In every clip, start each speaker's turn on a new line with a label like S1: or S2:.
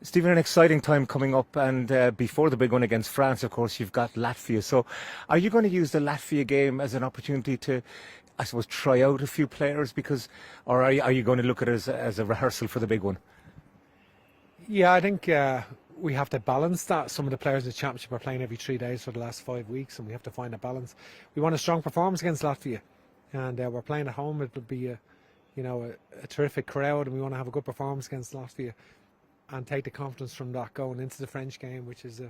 S1: Stephen, an exciting time coming up, and before the big one against France, of course, you've got Latvia. So, are you going to use the Latvia game as an opportunity to, I suppose, try out a few players, or are you going to look at it as a rehearsal for the big one?
S2: Yeah, I think we have to balance that. Some of the players in the championship are playing every 3 days for the last 5 weeks, and we have to find a balance. We want a strong performance against Latvia, and we're playing at home. It'll be a terrific crowd, and we want to have a good performance against Latvia and take the confidence from that going into the French game, which is a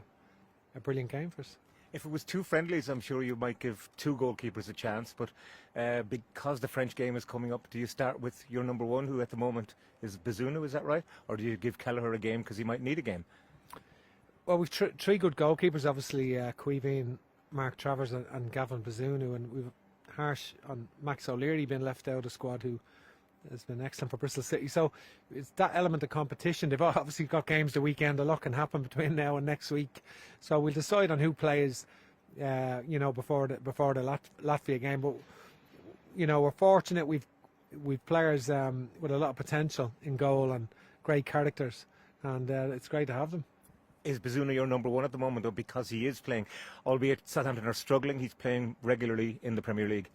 S2: brilliant game for us.
S1: If it was two friendlies, I'm sure you might give two goalkeepers a chance, but because the French game is coming up, do you start with your number one, who at the moment is Bazunu, is that right? Or do you give Kelleher a game because he might need a game?
S2: Well, we've three good goalkeepers, obviously, Caoimhín, Mark Travers and Gavin Bazunu, and we've harsh on Max O'Leary being left out of the squad, who has been excellent for Bristol City. So it's that element of competition. They've obviously got games the weekend. A lot can happen between now and next week. So we'll decide on who plays, before the Latvia game. But we're fortunate. We've players with a lot of potential in goal and great characters, and it's great to have them.
S1: Is Bazunu your number one at the moment, though, because he is playing, albeit Southampton are struggling, he's playing regularly in the Premier League?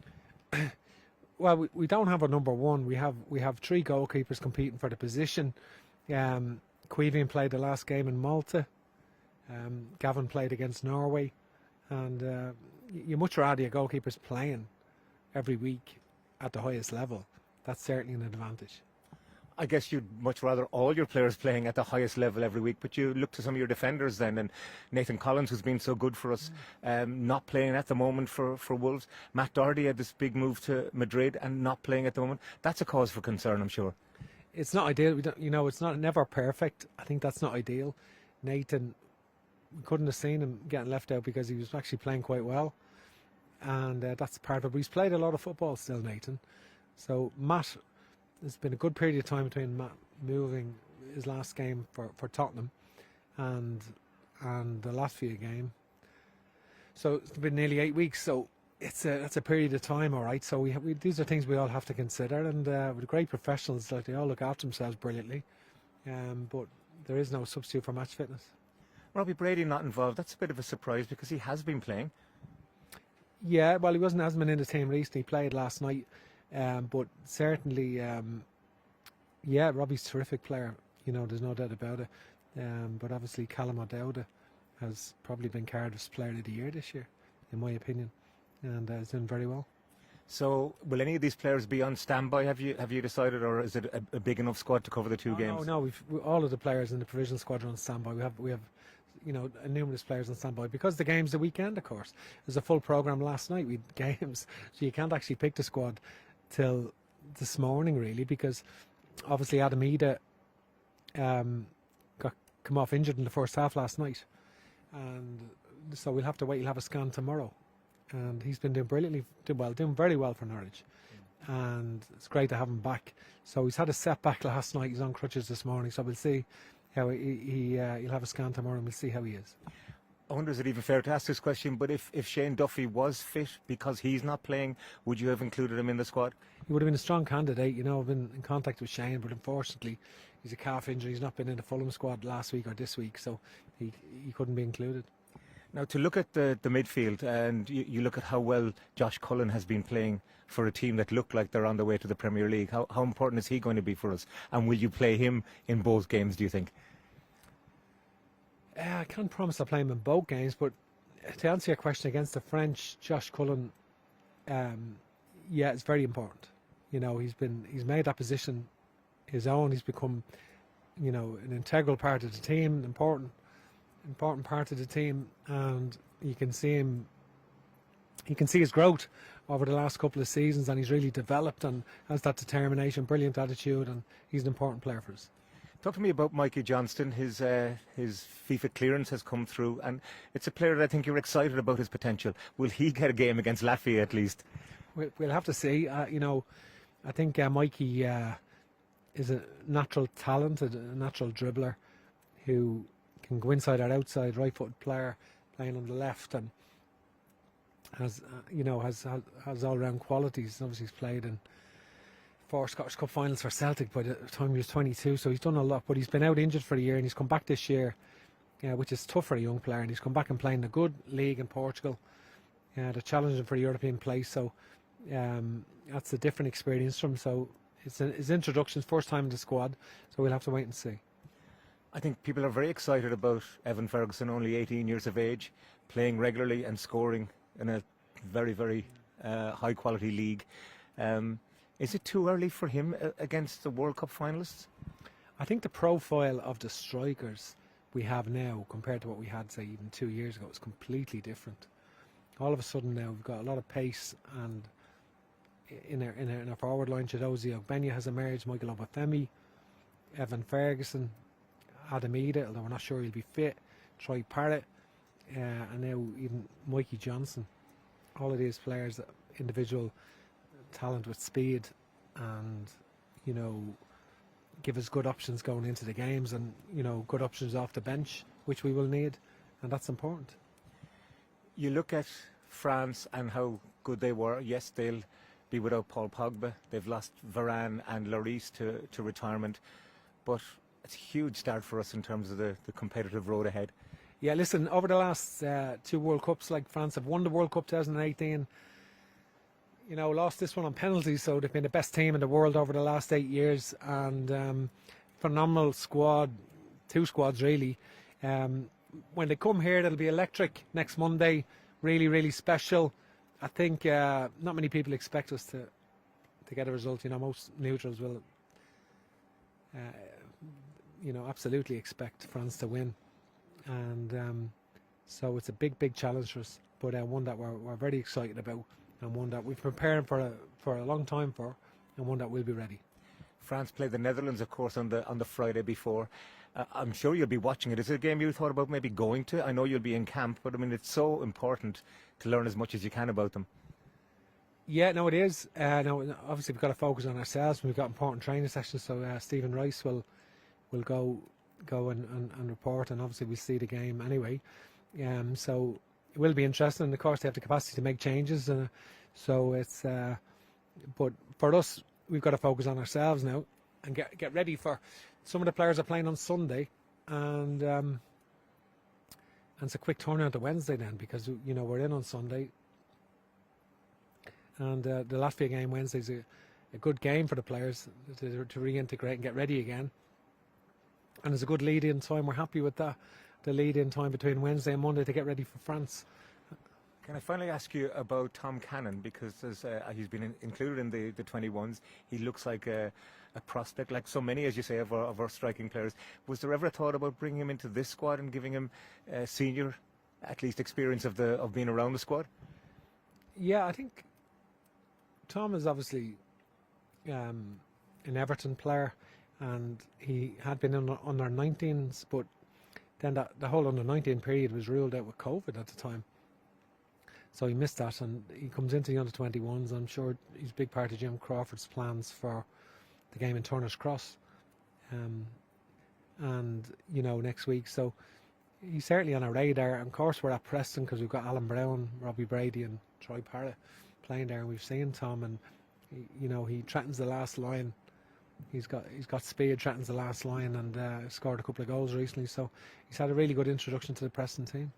S2: Well, we don't have a number one. We have three goalkeepers competing for the position. Caoimhín played the last game in Malta. Gavin played against Norway, and you much rather your goalkeepers playing every week at the highest level. That's certainly an advantage.
S1: I guess you'd much rather all your players playing at the highest level every week, but you look to some of your defenders then, and Nathan Collins, who's been so good for us, not playing at the moment for Wolves. Matt Doherty had this big move to Madrid and not playing at the moment. That's a cause for concern, I'm sure.
S2: It's not ideal. It's not never perfect. I think that's not ideal. Nathan, we couldn't have seen him getting left out because he was actually playing quite well, and that's part of it. But he's played a lot of football still, Nathan. So Matt, there's been a good period of time between Matt moving his last game for Tottenham and the Latvia game. So it's been nearly 8 weeks. So that's a period of time, all right. So we these are things we all have to consider, and with great professionals, like, they all look after themselves brilliantly. But there is no substitute for match fitness.
S1: Robbie Brady not involved. That's a bit of a surprise because he has been playing.
S2: Yeah, well, hasn't been in the team recently. He played last night. But certainly, Robbie's a terrific player. There's no doubt about it. But obviously, Callum O'Dowda has probably been Cardiff's Player of the Year this year, in my opinion, and is doing very well.
S1: So, will any of these players be on standby? Have you decided, or is it a big enough squad to cover the two games?
S2: No. All of the players in the provisional squad are on standby. We have numerous players on standby because the game's the weekend. Of course, there's a full program last night with games, so you can't actually pick the squad till this morning, really, because obviously Adam Ida come off injured in the first half last night, and so we'll have to wait. He'll have a scan tomorrow, and he's been doing doing very well for Norwich, and it's great to have him back. So he's had a setback last night. He's on crutches this morning, so we'll see how he'll have a scan tomorrow, and we'll see how he is.
S1: I wonder, is it even fair to ask this question, but if Shane Duffy was fit because he's not playing, would you have included him in the squad?
S2: He would have been a strong candidate. I've been in contact with Shane, but unfortunately he's a calf injury. He's not been in the Fulham squad last week or this week, so he couldn't be included.
S1: Now, to look at the midfield, and you look at how well Josh Cullen has been playing for a team that look like they're on their way to the Premier League, how important is he going to be for us? And will you play him in both games, do you think?
S2: I can't promise I'll play him in both games, but to answer your question, against the French, Josh Cullen, it's very important. He's made that position his own. He's become, an integral part of the team, an important part of the team, and you can see him. You can see his growth over the last couple of seasons, and he's really developed and has that determination, brilliant attitude, and he's an important player for us.
S1: Talk to me about Mikey Johnston. His FIFA clearance has come through, and it's a player that I think you're excited about his potential. Will he get a game against Latvia at least?
S2: We'll have to see. I think Mikey is a natural talent, a natural dribbler who can go inside or outside, right-footed player playing on the left, and has all-round qualities. Obviously, he's played in 4 Scottish Cup finals for Celtic by the time he was 22, so he's done a lot. But he's been out injured for the year, and he's come back this year, which is tough for a young player. And he's come back and playing a good league in Portugal. They're challenging for the European place, so that's a different experience for him. So it's his introduction, first time in the squad, so we'll have to wait and see.
S1: I think people are very excited about Evan Ferguson, only 18 years of age, playing regularly and scoring in a very, very high quality league. Is it too early for him against the World Cup finalists?
S2: I think the profile of the strikers we have now compared to what we had, say, even 2 years ago is completely different. All of a sudden now we've got a lot of pace, and in our forward line, Chidozie Ogbenya has emerged, Michael Obafemi, Evan Ferguson, Adam Ida, although we're not sure he'll be fit, Troy Parrott, and now even Mikey Johnston. All of these players, individual talent with speed, and give us good options going into the games, and good options off the bench, which we will need, and that's important.
S1: You look at France and how good they were. Yes, they'll be without Paul Pogba. They've lost Varane and Lloris to retirement, but it's a huge start for us in terms of the competitive road ahead.
S2: Yeah, listen, over the last 2 World Cups, like France have won the World Cup 2018, lost this one on penalties, so they've been the best team in the world over the last 8 years, and phenomenal squad, 2 squads really. When they come here, it'll be electric next Monday, really, really special. I think not many people expect us to get a result. Most neutrals will, absolutely expect France to win. And so it's a big, big challenge for us, but one that we're very excited about, and one that we've prepared for a long time for, and one that will be ready.
S1: France played the Netherlands, of course, on the Friday before. I'm sure you'll be watching it. Is it a game you thought about maybe going to? I know you'll be in camp, but I mean, it's so important to learn as much as you can about them.
S2: Yeah, no, it is. No, obviously we've got to focus on ourselves. We've got important training sessions, so Stephen Rice will go and report, and obviously we'll see the game anyway. So it will be interesting. And of course, they have the capacity to make changes. So it's, but for us, we've got to focus on ourselves now and get ready for. Some of the players are playing on Sunday, and it's a quick turnaround to Wednesday then, because we're in on Sunday, and the Latvia game Wednesday is a good game for the players to reintegrate and get ready again. And it's a good lead-in time. We're happy with that. The lead-in time between Wednesday and Monday to get ready for France.
S1: Can I finally ask you about Tom Cannon, because he's been included in the 21s. He looks like a prospect, like so many, as you say, of our striking players. Was there ever a thought about bringing him into this squad and giving him senior, at least, experience of being around the squad?
S2: Yeah, I think Tom is obviously an Everton player, and he had been under 19s, but then the whole under 19 period was ruled out with COVID at the time. So he missed that, and he comes into the under 21s. I'm sure he's a big part of Jim Crawford's plans for the game in Turner's Cross, and next week. So he's certainly on our radar. And of course, we're at Preston because we've got Alan Brown, Robbie Brady, and Troy Parrott playing there, and we've seen Tom, and he threatens the last line. He's got speed, threatens the last line, and scored a couple of goals recently. So he's had a really good introduction to the Preston team.